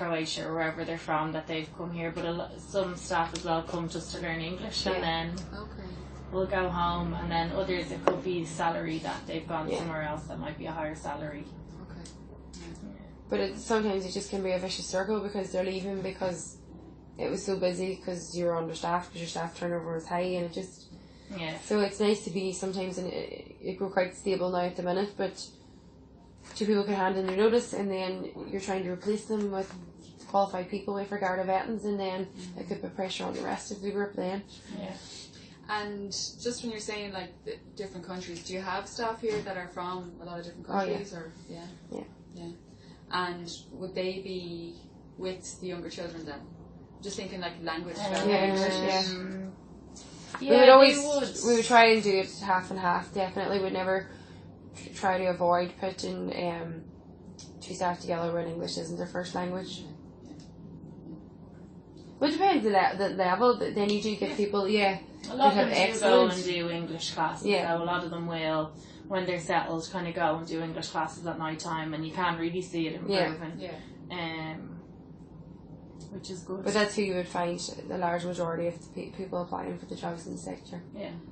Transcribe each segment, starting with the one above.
Croatia or wherever they're from that they've come here, but some staff as well come just to learn English and then will go home, and then others it could be salary that they've gone somewhere else that might be a higher salary. But sometimes it just can be a vicious circle because they're leaving because it was so busy because you're understaffed because your staff turnover was high, and it just so it's nice to be sometimes we're quite stable now at the minute, but two people could hand in their notice and then you're trying to replace them with qualified people with regard to veterans, and then it could put pressure on the rest of the group then. And just when you're saying like the different countries, do you have staff here that are from a lot of different countries? Or and would they be with the younger children then? Just thinking like language. We would try and do it half and half. Definitely, would never try to avoid putting two staff together when English isn't their first language. Well, it depends on the level. But then you do get people, a lot of them do go and do English classes. So a lot of them will, when they're settled, kind of go and do English classes at night time, and you can really see it improving. Which is good. But that's who you would find the large majority of the people applying for the jobs in the sector.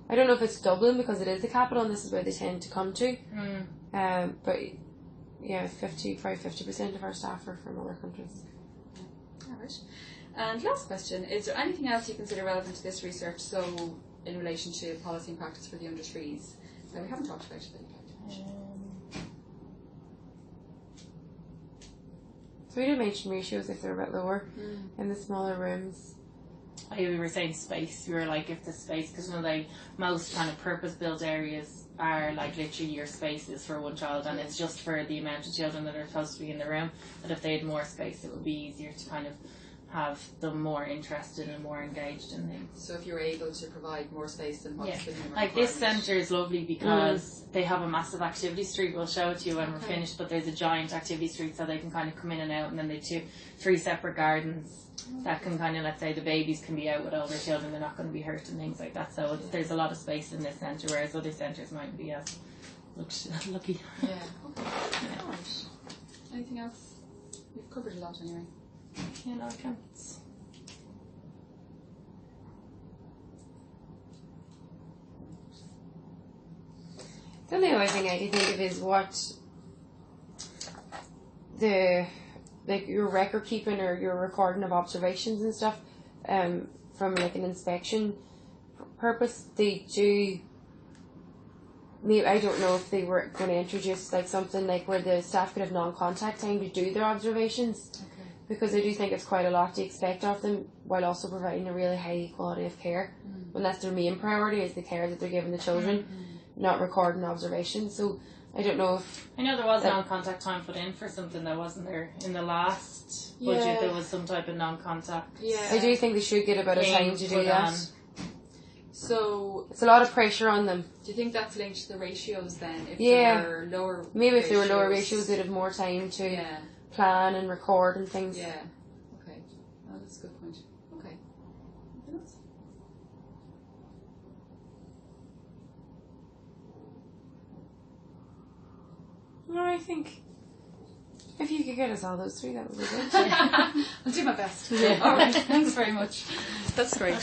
I don't know if it's Dublin because it is the capital and this is where they tend to come to. But 50% of our staff are from other countries. Alright. And last question, is there anything else you consider relevant to this research, so in relation to policy and practice for the under threes that we haven't talked about that you'd like to mention? So we did mention ratios if they're a bit lower in the smaller rooms. We were saying space. We were like, if the space, because most kind of purpose-built areas are like literally your spaces for one child, and it's just for the amount of children that are supposed to be in the room. But if they had more space, it would be easier to kind of have them more interested and more engaged in things. So if you're able to provide more space than what's been in like this centre is lovely because they have a massive activity street. We'll show it to you when we're finished, but there's a giant activity street so they can kind of come in and out, and then they have 3 separate gardens that can kind of, let's say the babies can be out with older children, they're not going to be hurt and things like that, so there's a lot of space in this centre, whereas other centres might be as lucky. Alright. Anything else? We've covered a lot anyway. I can't. The only other thing I can think of is what your record keeping or your recording of observations and stuff from like an inspection purpose. They do. Maybe I don't know if they were going to introduce like something like where the staff could have non-contact time to do their observations. Because I do think it's quite a lot to expect of them while also providing a really high quality of care. And that's their main priority, is the care that they're giving the children, not recording observations. So I don't know if... I know there was non-contact time put in for something that wasn't there in the last budget. There was some type of non-contact. I do think they should get a bit of time to do that. So it's a lot of pressure on them. Do you think that's linked to the ratios then? If there were lower maybe ratios, if there were lower ratios, they'd have more time to plan and record and things. Okay. Well, that's a good point. Okay. Anything else? No, I think if you could get us all those 3, that would be good. I'll do my best. Alright, thanks very much. That's great.